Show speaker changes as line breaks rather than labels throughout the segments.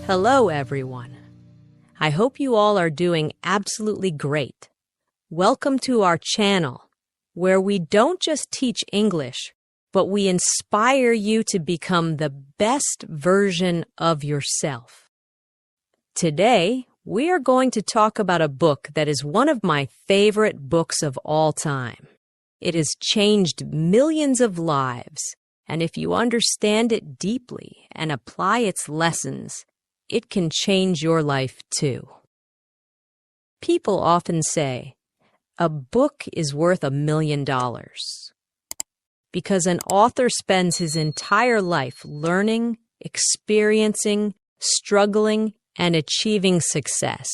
Hello, everyone. I hope you all are doing absolutely great. Welcome to our channel, where we don't just teach English, but we inspire you to become the best version of yourself. Today, we are going to talk about a book that is one of my favorite books of all time. It has changed millions of lives, and if you understand it deeply and apply its lessons, it can change your life too. People often say, a book is worth $1 million, because an author spends his entire life learning, experiencing, struggling, and achieving success.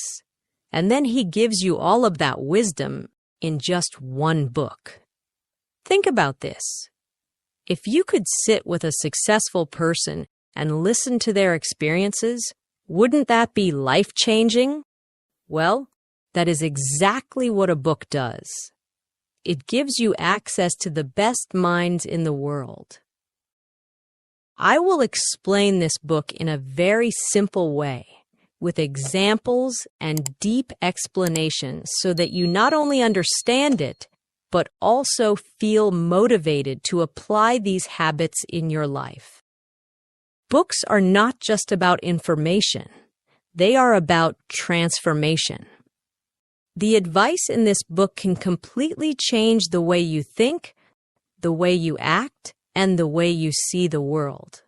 And then he gives you all of that wisdom in just one book. Think about this. If you could sit with a successful person and listen to their experiences, wouldn't that be life-changing? Well, that is exactly what a book does. It gives you access to the best minds in the world. I will explain this book in a very simple way, with examples and deep explanations so that you not only understand it, but also feel motivated to apply these habits in your life. Books are not just about information. They are about transformation. The advice in this book can completely change the way you think, the way you act, and the way you see the world.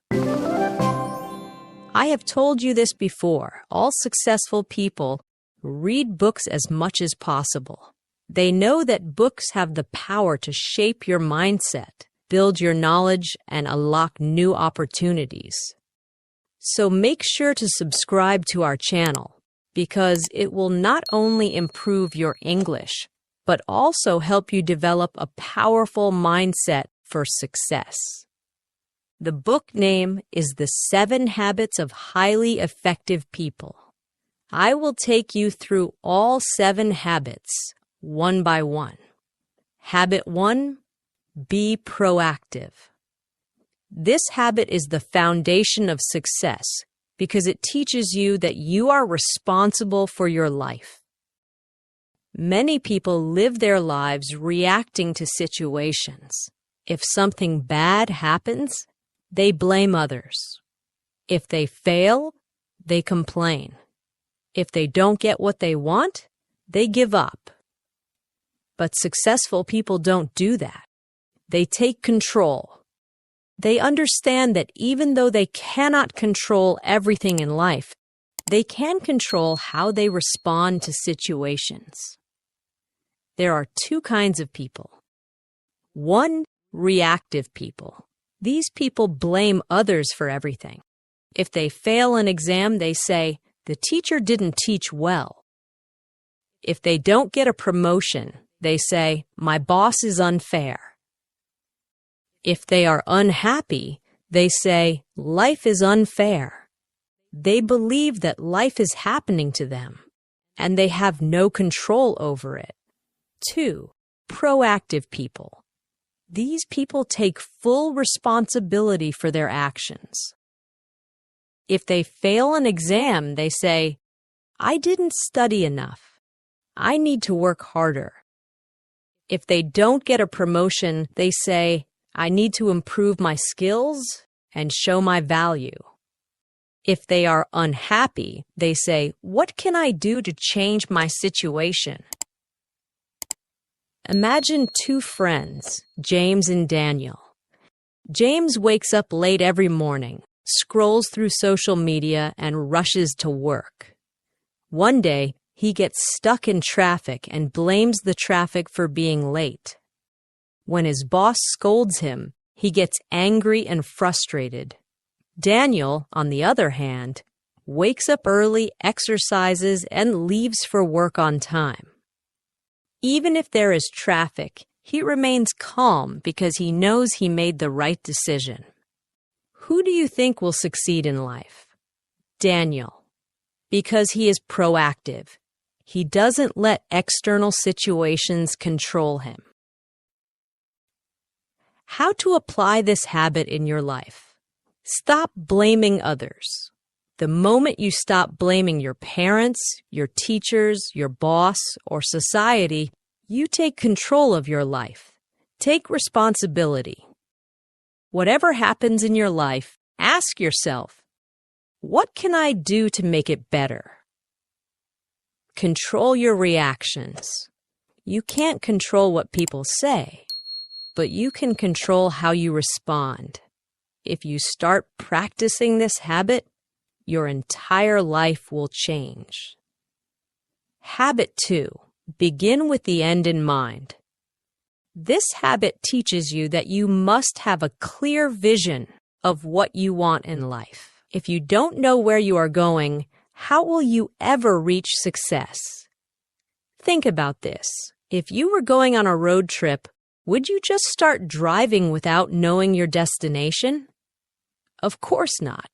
I have told you this before. All successful people read books as much as possible. They know that books have the power to shape your mindset, build your knowledge, and unlock new opportunities. So make sure to subscribe to our channel, because it will not only improve your English, but also help you develop a powerful mindset for success. The book name is The 7 Habits of Highly Effective People. I will take you through all 7 habits, one by one. Habit 1, be proactive. This habit is the foundation of success because it teaches you that you are responsible for your life. Many people live their lives reacting to situations. If something bad happens, they blame others. If they fail, they complain. If they don't get what they want, they give up. But successful people don't do that. They take control. They understand that even though they cannot control everything in life, they can control how they respond to situations. There are 2 kinds of people. 1, reactive people. These people blame others for everything. If they fail an exam, they say, the teacher didn't teach well. If they don't get a promotion, they say, my boss is unfair. If they are unhappy, they say, life is unfair. They believe that life is happening to them, and they have no control over it. 2, proactive people. These people take full responsibility for their actions. If they fail an exam, they say, I didn't study enough. I need to work harder. If they don't get a promotion, they say, I need to improve my skills and show my value. If they are unhappy, they say, what can I do to change my situation? Imagine 2 friends, James and Daniel. James wakes up late every morning, scrolls through social media, and rushes to work. One day, he gets stuck in traffic and blames the traffic for being late. When his boss scolds him, he gets angry and frustrated. Daniel, on the other hand, wakes up early, exercises, and leaves for work on time. Even if there is traffic, he remains calm because he knows he made the right decision. Who do you think will succeed in life? Daniel, because he is proactive. He doesn't let external situations control him. How to apply this habit in your life? Stop blaming others. The moment you stop blaming your parents, your teachers, your boss, or society, you take control of your life. Take responsibility. Whatever happens in your life, ask yourself, what can I do to make it better? Control your reactions. You can't control what people say, but you can control how you respond. If you start practicing this habit, your entire life will change. Habit 2. Begin with the end in mind. This habit teaches you that you must have a clear vision of what you want in life. If you don't know where you are going, how will you ever reach success? Think about this. If you were going on a road trip, would you just start driving without knowing your destination? Of course not.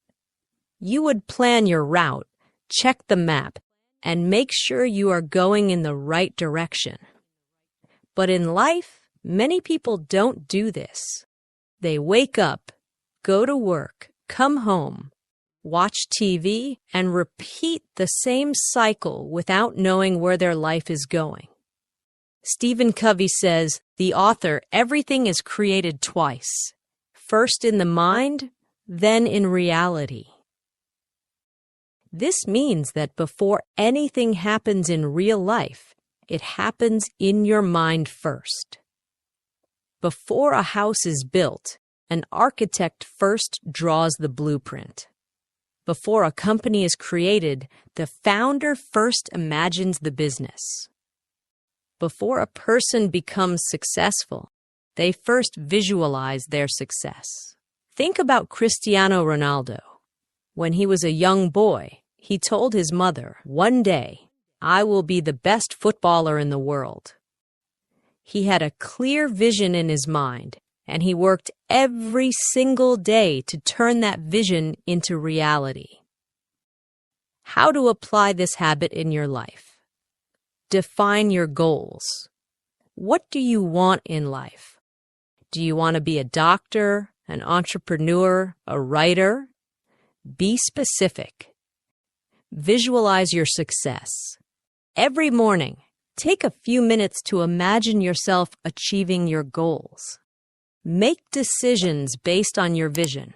You would plan your route, check the map, and make sure you are going in the right direction. But in life, many people don't do this. They wake up, go to work, come home, watch TV, and repeat the same cycle without knowing where their life is going. Stephen Covey says, the author, everything is created twice, first in the mind, then in reality. This means that before anything happens in real life, it happens in your mind first. Before a house is built, an architect first draws the blueprint. Before a company is created, the founder first imagines the business. Before a person becomes successful, they first visualize their success. Think about Cristiano Ronaldo. When he was a young boy, he told his mother, "One day, I will be the best footballer in the world." He had a clear vision in his mind, and he worked every single day to turn that vision into reality. How to apply this habit in your life? Define your goals. What do you want in life? Do you want to be a doctor, an entrepreneur, a writer? Be specific. Visualize your success. Every morning, take a few minutes to imagine yourself achieving your goals. Make decisions based on your vision.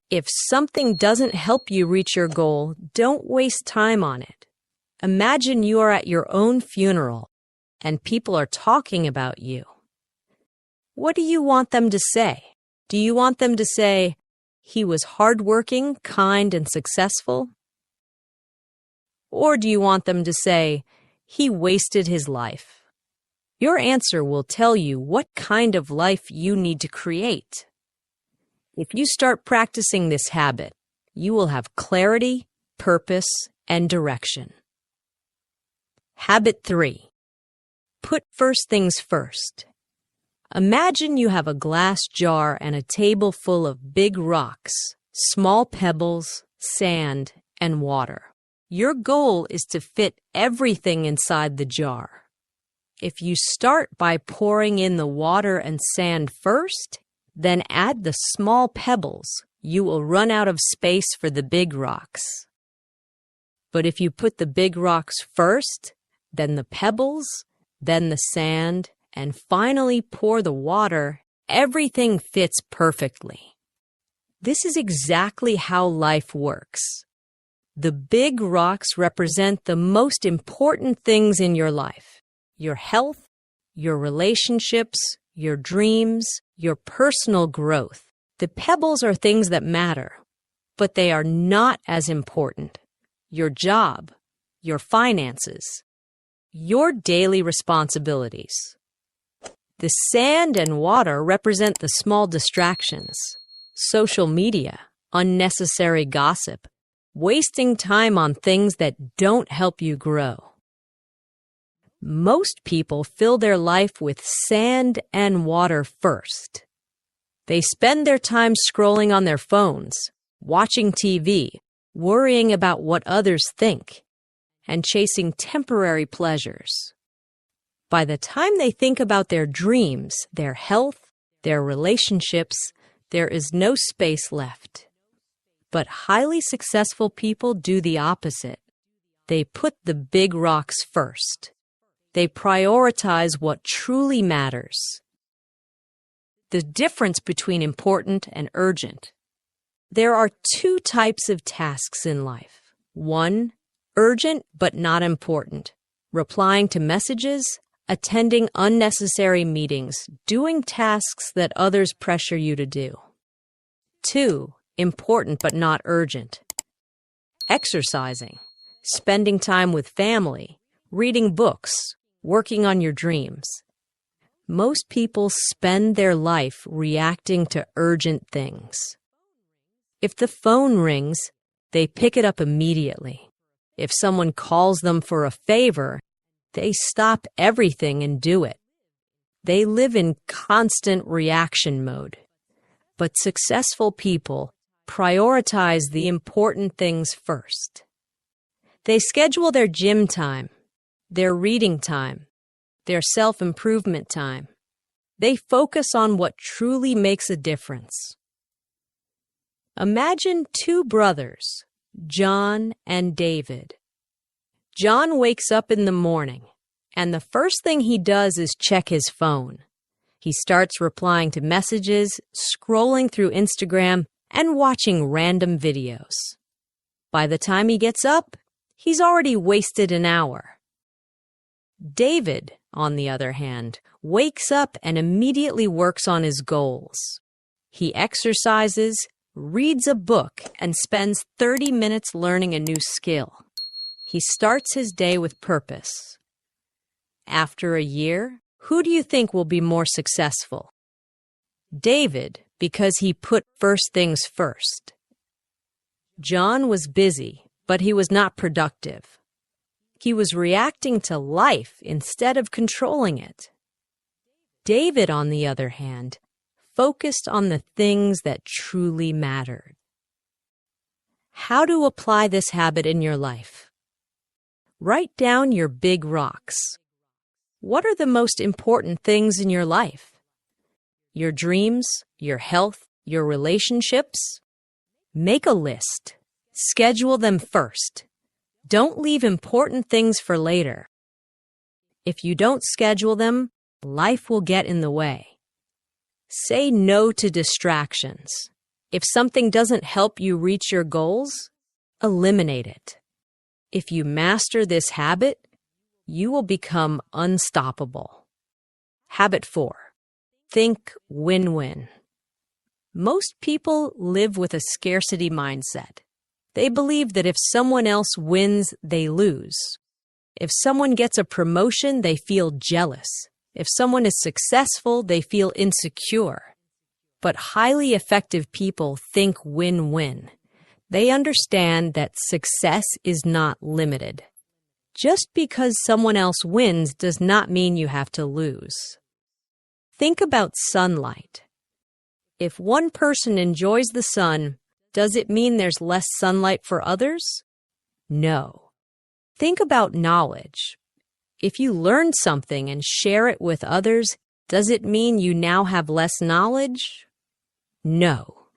If something doesn't help you reach your goal, don't waste time on it. Imagine you are at your own funeral and people are talking about you. What do you want them to say? Do you want them to say, "He was hardworking, kind, and successful"? Or do you want them to say, "He wasted his life"? Your answer will tell you what kind of life you need to create. If you start practicing this habit, you will have clarity, purpose, and direction. Habit 3. Put first things first. Imagine you have a glass jar and a table full of big rocks, small pebbles, sand, and water. Your goal is to fit everything inside the jar. If you start by pouring in the water and sand first, then add the small pebbles, you will run out of space for the big rocks. But if you put the big rocks first, then the pebbles, then the sand, and finally pour the water, everything fits perfectly. This is exactly how life works. The big rocks represent the most important things in your life: your health, your relationships, your dreams, your personal growth. The pebbles are things that matter, but they are not as important. Your job, your finances, your daily responsibilities. The sand and water represent the small distractions: social media, unnecessary gossip, wasting time on things that don't help you grow. Most people fill their life with sand and water first. They spend their time scrolling on their phones, watching TV, worrying about what others think, and chasing temporary pleasures. By the time they think about their dreams, their health, their relationships, there is no space left. But highly successful people do the opposite. They put the big rocks first. They prioritize what truly matters. The difference between important and urgent. There are two types of tasks in life. One, urgent but not important. Replying to messages, attending unnecessary meetings, doing tasks that others pressure you to do. Two, important but not urgent. Exercising, spending time with family, reading books, working on your dreams. Most people spend their life reacting to urgent things. If the phone rings, they pick it up immediately. If someone calls them for a favor, they stop everything and do it. They live in constant reaction mode. But successful people prioritize the important things first. They schedule their gym time, their reading time, their self-improvement time. They focus on what truly makes a difference. Imagine two brothers, John and David. John wakes up in the morning, and the first thing he does is check his phone. He starts replying to messages, scrolling through Instagram, and watching random videos. By the time he gets up, he's already wasted an hour. David, on the other hand, wakes up and immediately works on his goals. He exercises, reads a book, and spends 30 minutes learning a new skill. He starts his day with purpose. After a year, who do you think will be more successful? David, because he put first things first. John was busy, but he was not productive. He was reacting to life instead of controlling it. David, on the other hand, focused on the things that truly mattered. How to apply this habit in your life? Write down your big rocks. What are the most important things in your life? Your dreams, your health, your relationships? Make a list. Schedule them first. Don't leave important things for later. If you don't schedule them, life will get in the way. Say no to distractions. If something doesn't help you reach your goals, eliminate it. If you master this habit, you will become unstoppable. Habit 4. Think win-win. Most people live with a scarcity mindset. They believe that if someone else wins, they lose. If someone gets a promotion, they feel jealous. If someone is successful, they feel insecure. But highly effective people think win-win. They understand that success is not limited. Just because someone else wins does not mean you have to lose. Think about sunlight. If one person enjoys the sun, does it mean there's less sunlight for others? No. Think about knowledge. If you learn something and share it with others, does it mean you now have less knowledge? No.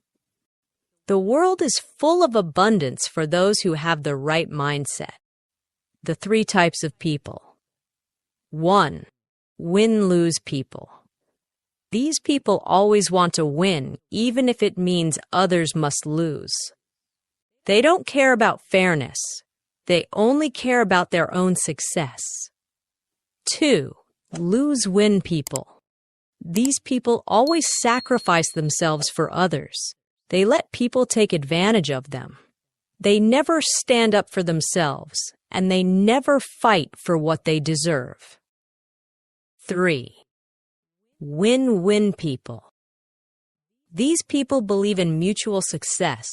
The world is full of abundance for those who have the right mindset. The 3 types of people. 1. Win-lose people. These people always want to win, even if it means others must lose. They don't care about fairness. They only care about their own success. 2. Lose-win people. These people always sacrifice themselves for others. They let people take advantage of them. They never stand up for themselves, and they never fight for what they deserve. 3. Win-win people. These people believe in mutual success.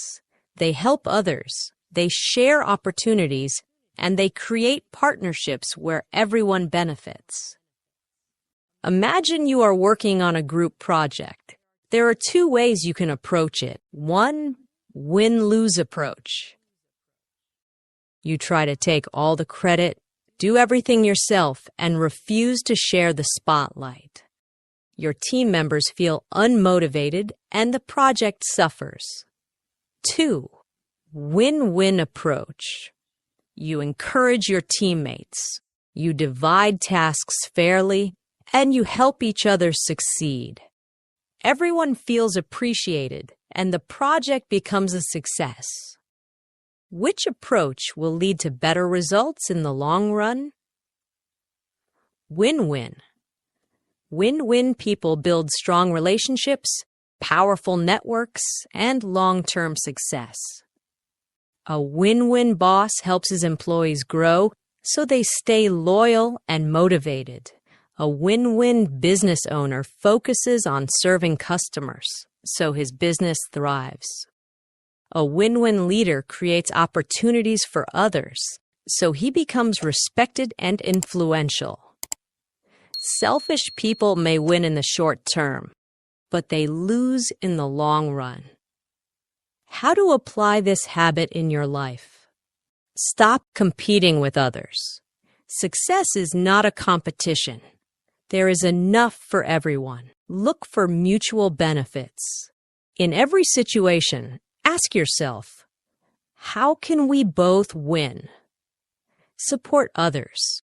They help others, they share opportunities, and they create partnerships where everyone benefits. Imagine you are working on a group project. There are 2 ways you can approach it. 1, win-lose approach. You try to take all the credit, do everything yourself, and refuse to share the spotlight. Your team members feel unmotivated and the project suffers. 2. Win-win approach. You encourage your teammates. You divide tasks fairly, and you help each other succeed. Everyone feels appreciated, and the project becomes a success. Which approach will lead to better results in the long run? Win-win. Win-win people build strong relationships, powerful networks, and long-term success. A win-win boss helps his employees grow so they stay loyal and motivated. A win-win business owner focuses on serving customers so his business thrives. A win-win leader creates opportunities for others so he becomes respected and influential. Selfish people may win in the short term, but they lose in the long run. How to apply this habit in your life? Stop competing with others. Success is not a competition. There is enough for everyone. Look for mutual benefits. In every situation, ask yourself, how can we both win? Support others.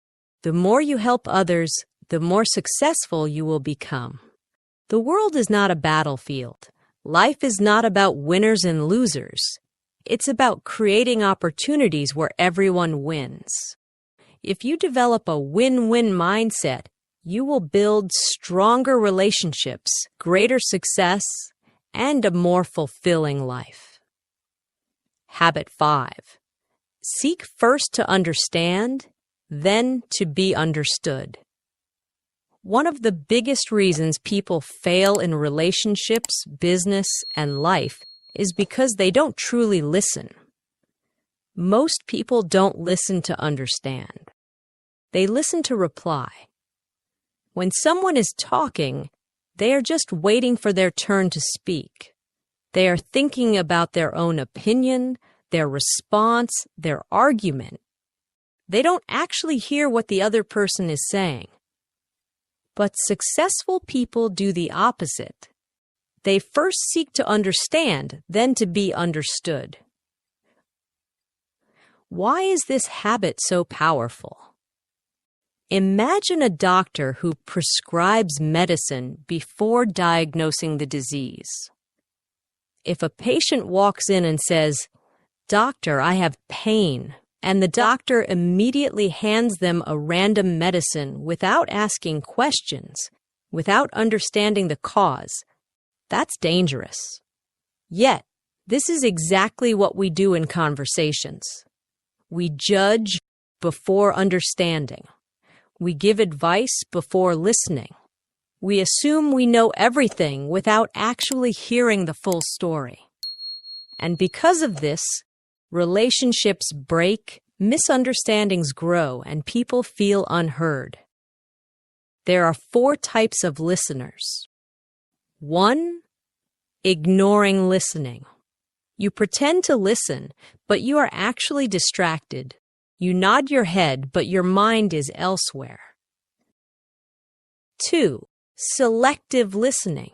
The more you help others, the more successful you will become. The world is not a battlefield. Life is not about winners and losers. It's about creating opportunities where everyone wins. If you develop a win-win mindset, you will build stronger relationships, greater success, and a more fulfilling life. Habit 5. Seek first to understand, then to be understood. One of the biggest reasons people fail in relationships, business, and life is because they don't truly listen. Most people don't listen to understand. They listen to reply. When someone is talking, they are just waiting for their turn to speak. They are thinking about their own opinion, their response, their argument. They don't actually hear what the other person is saying. But successful people do the opposite. They first seek to understand, then to be understood. Why is this habit so powerful? Imagine a doctor who prescribes medicine before diagnosing the disease. If a patient walks in and says, "Doctor, I have pain," and the doctor immediately hands them a random medicine without asking questions, without understanding the cause, that's dangerous. Yet, this is exactly what we do in conversations. We judge before understanding. We give advice before listening. We assume we know everything without actually hearing the full story. And because of this, relationships break, misunderstandings grow, and people feel unheard. There are 4 types of listeners. 1. Ignoring listening. You pretend to listen, but you are actually distracted. You nod your head, but your mind is elsewhere. 2. Selective listening.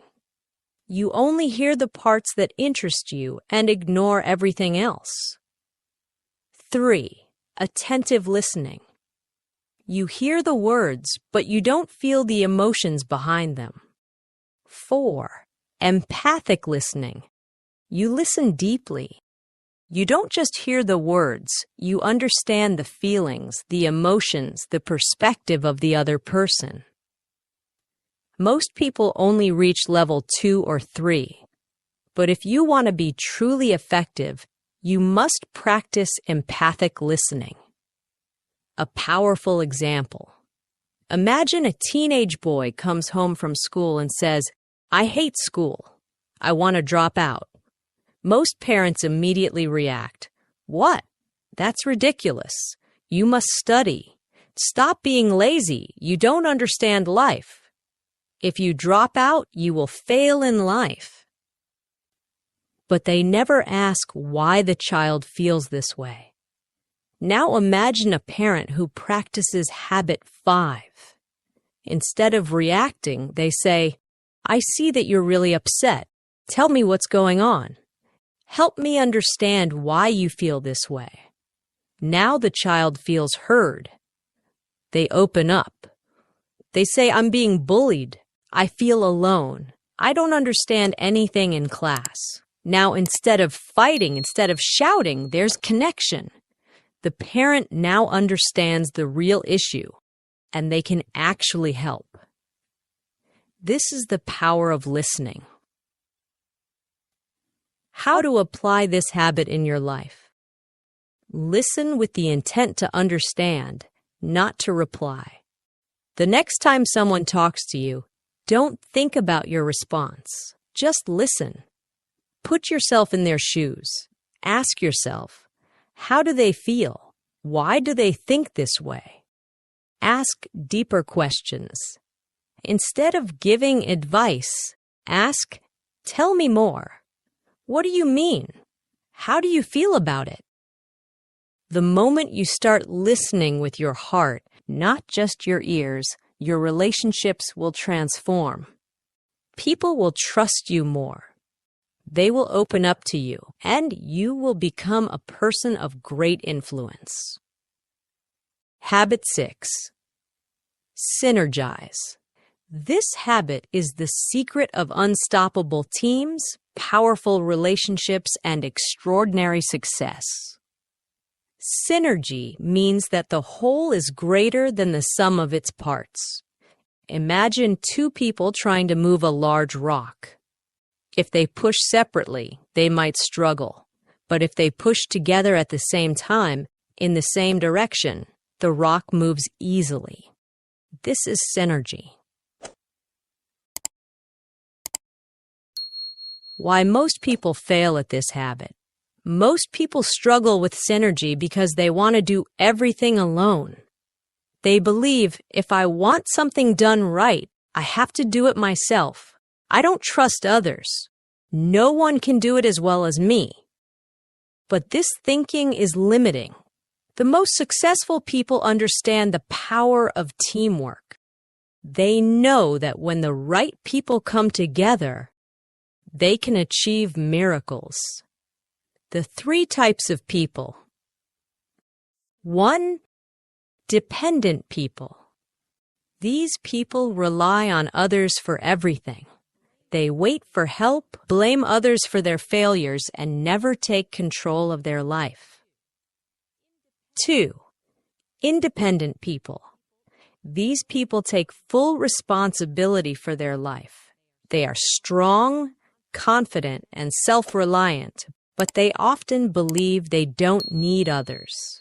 You only hear the parts that interest you and ignore everything else. 3. Attentive listening. You hear the words, but you don't feel the emotions behind them. 4. Empathic listening. You listen deeply. You don't just hear the words, you understand the feelings, the emotions, the perspective of the other person. Most people only reach level 2 or 3. But if you want to be truly effective, you must practice empathic listening. A powerful example. Imagine a teenage boy comes home from school and says, "I hate school. I want to drop out." Most parents immediately react, "What? That's ridiculous. You must study. Stop being lazy. You don't understand life. If you drop out, you will fail in life." But they never ask why the child feels this way. Now imagine a parent who practices habit 5. Instead of reacting, they say, "I see that you're really upset. Tell me what's going on." Help me understand why you feel this way. Now the child feels heard. They open up. They say, I'm being bullied. I feel alone. I don't understand anything in class. Now, instead of fighting, instead of shouting, there's connection. The parent now understands the real issue, and they can actually help. This is the power of listening. How to apply this habit in your life? Listen with the intent to understand, not to reply. The next time someone talks to you, don't think about your response. Just listen. Put yourself in their shoes. Ask yourself, how do they feel? Why do they think this way? Ask deeper questions. Instead of giving advice, ask, tell me more. What do you mean? How do you feel about it? The moment you start listening with your heart, not just your ears, your relationships will transform. People will trust you more. They will open up to you, and you will become a person of great influence. Habit 6. Synergize. This habit is the secret of unstoppable teams, powerful relationships, and extraordinary success. Synergy means that the whole is greater than the sum of its parts. Imagine two people trying to move a large rock. If they push separately, they might struggle. But if they push together at the same time, in the same direction, the rock moves easily. This is synergy. Why most people fail at this habit. Most people struggle with synergy because they want to do everything alone. They believe, if I want something done right, I have to do it myself. I don't trust others. No one can do it as well as me. But this thinking is limiting. The most successful people understand the power of teamwork. They know that when the right people come together, they can achieve miracles. The 3 types of people. 1. Dependent people. These people rely on others for everything. They wait for help, blame others for their failures, and never take control of their life. 2. Independent people. These people take full responsibility for their life. They are strong, confident, and self-reliant, but they often believe they don't need others.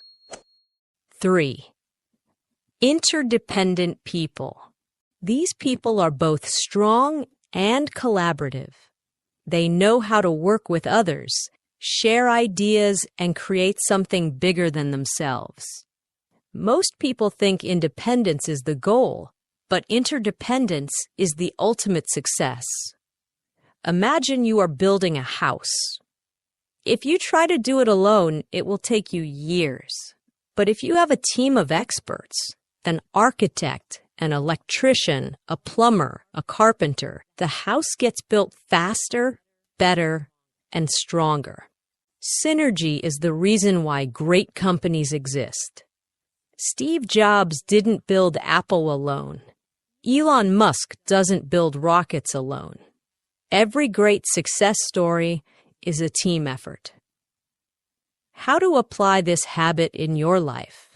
3. Interdependent people. These people are both strong and collaborative. They know how to work with others, share ideas, and create something bigger than themselves. Most people think independence is the goal, but interdependence is the ultimate success. Imagine you are building a house. If you try to do it alone, it will take you years. But if you have a team of experts, an architect, an electrician, a plumber, a carpenter, the house gets built faster, better, and stronger. Synergy is the reason why great companies exist. Steve Jobs didn't build Apple alone. Elon Musk doesn't build rockets alone. Every great success story is a team effort. How to apply this habit in your life?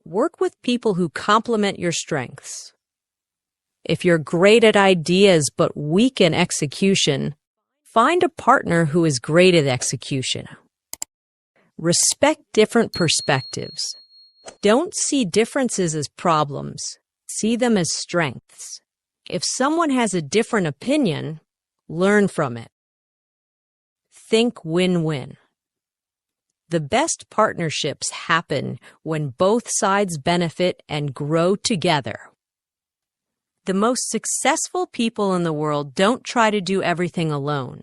Work with people who complement your strengths. If you're great at ideas but weak in execution, find a partner who is great at execution. Respect different perspectives. Don't see differences as problems. See them as strengths. If someone has a different opinion, learn from it. Think win-win. The best partnerships happen when both sides benefit and grow together. The most successful people in the world don't try to do everything alone.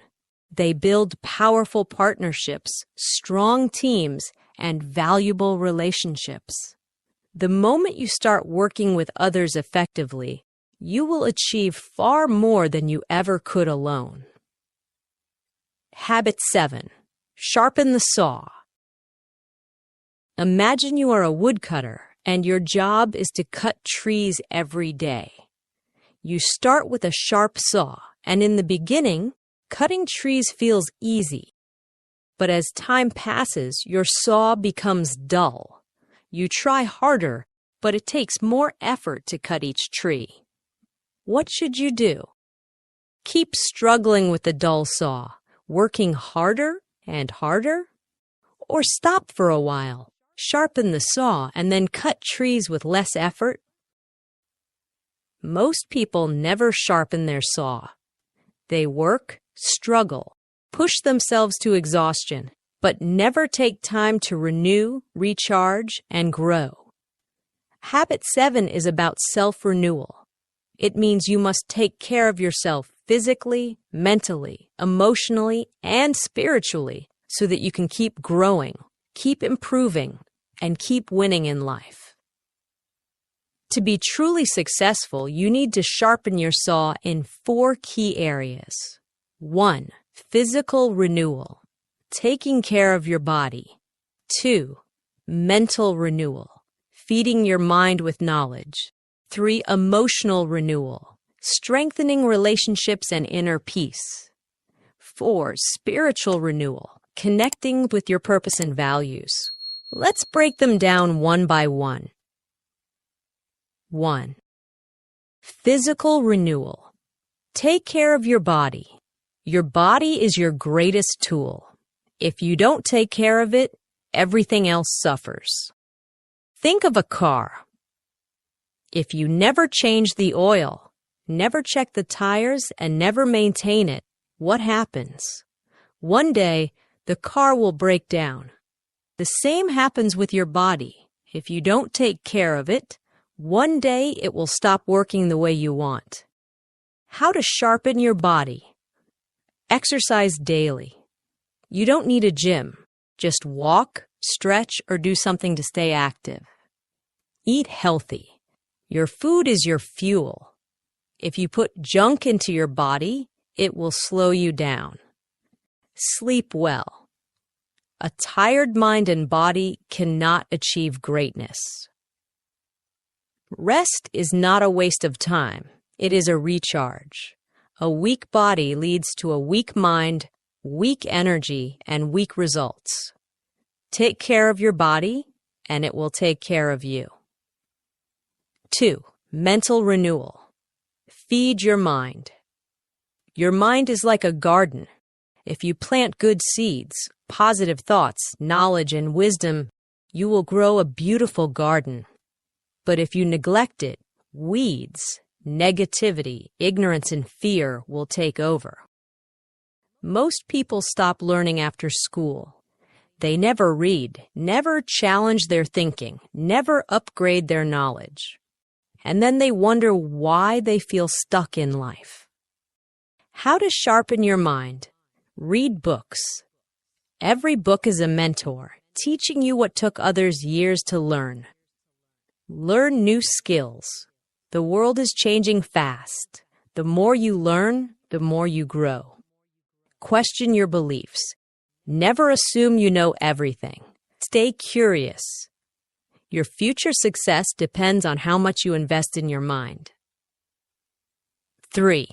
They build powerful partnerships, strong teams, and valuable relationships. The moment you start working with others effectively, you will achieve far more than you ever could alone. Habit 7. Sharpen the saw. Imagine you are a woodcutter and your job is to cut trees every day. You start with a sharp saw, and in the beginning, cutting trees feels easy. But as time passes, your saw becomes dull. You try harder, but it takes more effort to cut each tree. What should you do? Keep struggling with the dull saw, working harder and harder? Or stop for a while, sharpen the saw, and then cut trees with less effort? Most people never sharpen their saw. They work, struggle, push themselves to exhaustion, but never take time to renew, recharge, and grow. Habit 7 is about self-renewal. It means you must take care of yourself physically, mentally, emotionally, and spiritually so that you can keep growing, keep improving, and keep winning in life. To be truly successful, you need to sharpen your saw in 4 key areas. 1. Physical renewal, taking care of your body. 2. Mental renewal, feeding your mind with knowledge. 3. Emotional renewal, strengthening relationships and inner peace. 4. Spiritual renewal, connecting with your purpose and values. Let's break them down one by one. 1. Physical renewal. Take care of your body. Your body is your greatest tool. If you don't take care of it, everything else suffers. Think of a car. If you never change the oil, never check the tires, and never maintain it, what happens? One day, the car will break down. The same happens with your body. If you don't take care of it, one day it will stop working the way you want. How to sharpen your body. Exercise daily. You don't need a gym. Just walk, stretch, or do something to stay active. Eat healthy. Your food is your fuel. If you put junk into your body, it will slow you down. Sleep well. A tired mind and body cannot achieve greatness. Rest is not a waste of time. It is a recharge. A weak body leads to a weak mind, weak energy, and weak results. Take care of your body, and it will take care of you. 2. Mental renewal. Feed your mind. Your mind is like a garden. If you plant good seeds, positive thoughts, knowledge, and wisdom, you will grow a beautiful garden. But if you neglect it, weeds, negativity, ignorance, and fear will take over. Most people stop learning after school. They never read, never challenge their thinking, never upgrade their knowledge. And then they wonder why they feel stuck in life. How to sharpen your mind? Read books. Every book is a mentor, teaching you what took others years to learn. Learn new skills. The world is changing fast. The more you learn, the more you grow. Question your beliefs. Never assume you know everything. Stay curious. Your future success depends on how much you invest in your mind. 3.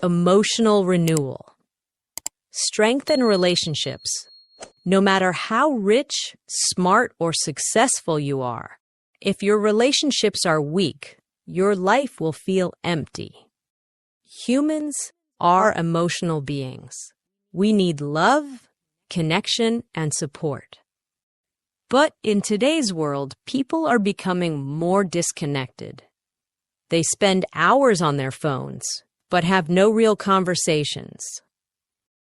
Emotional renewal. Strengthen relationships. No matter how rich, smart, or successful you are, if your relationships are weak, your life will feel empty. Humans are emotional beings. We need love, connection, and support. But in today's world, people are becoming more disconnected. They spend hours on their phones, but have no real conversations.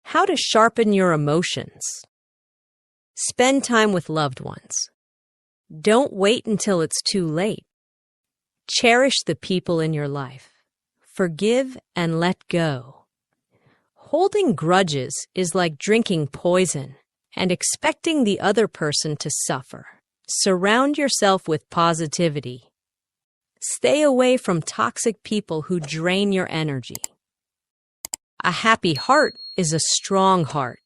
How to sharpen your emotions? Spend time with loved ones. Don't wait until it's too late. Cherish the people in your life. Forgive and let go. Holding grudges is like drinking poison and expecting the other person to suffer. Surround yourself with positivity. Stay away from toxic people who drain your energy. A happy heart is a strong heart.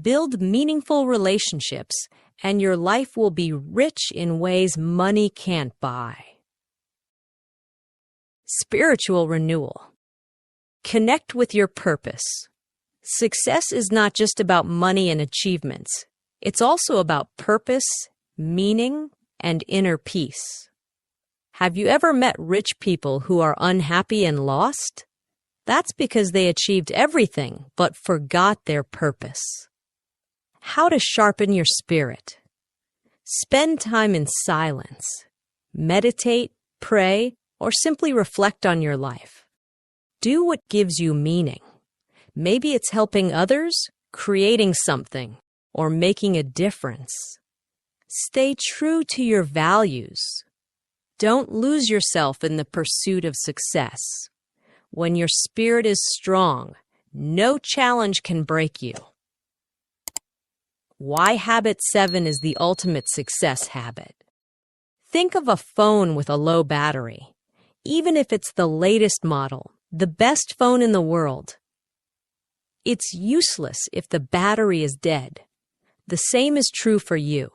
Build meaningful relationships, and your life will be rich in ways money can't buy. Spiritual renewal. Connect with your purpose. Success is not just about money and achievements. It's also about purpose, meaning, and inner peace. Have you ever met rich people who are unhappy and lost? That's because they achieved everything but forgot their purpose. How to sharpen your spirit. Spend time in silence. Meditate, pray, or simply reflect on your life. Do what gives you meaning. Maybe it's helping others, creating something, or making a difference. Stay true to your values. Don't lose yourself in the pursuit of success. When your spirit is strong, no challenge can break you. Why habit 7 is the ultimate success habit. Think of a phone with a low battery. Even if it's the latest model, the best phone in the world, it's useless if the battery is dead. The same is true for you.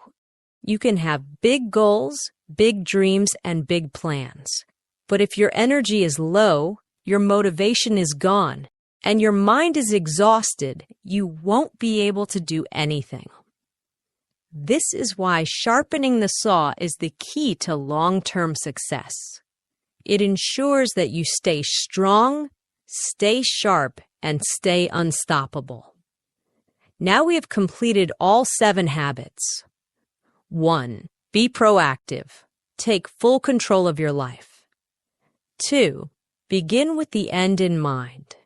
You can have big goals, big dreams, and big plans. But if your energy is low, your motivation is gone, and your mind is exhausted, you won't be able to do anything. This is why sharpening the saw is the key to long-term success. It ensures that you stay strong, stay sharp, and stay unstoppable. Now we have completed all 7 habits. 1. Be proactive. Take full control of your life. 2. Begin with the end in mind.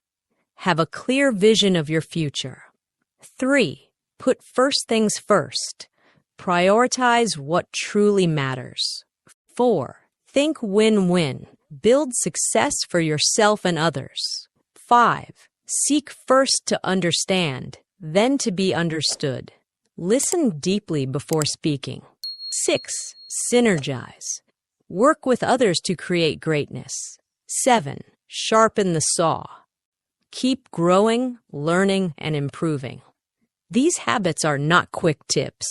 Have a clear vision of your future. 3. Put first things first. Prioritize what truly matters. 4. Think win-win. Build success for yourself and others. 5. Seek first to understand, then to be understood. Listen deeply before speaking. 6. Synergize. Work with others to create greatness. 7. Sharpen the saw. Keep growing, learning, and improving. These habits are not quick tips.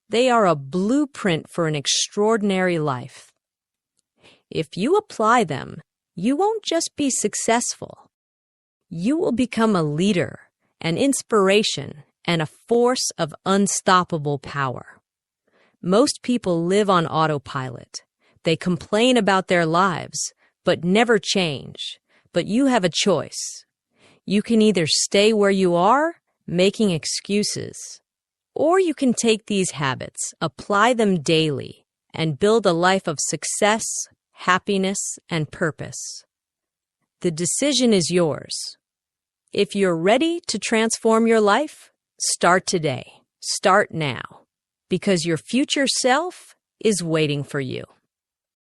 They are a blueprint for an extraordinary life. If you apply them, you won't just be successful. You will become a leader, an inspiration, and a force of unstoppable power. Most people live on autopilot. They complain about their lives, but never change. But you have a choice. You can either stay where you are, making excuses, or you can take these habits, apply them daily, and build a life of success, happiness, and purpose. The decision is yours. If you're ready to transform your life, start today. Start now, because your future self is waiting for you.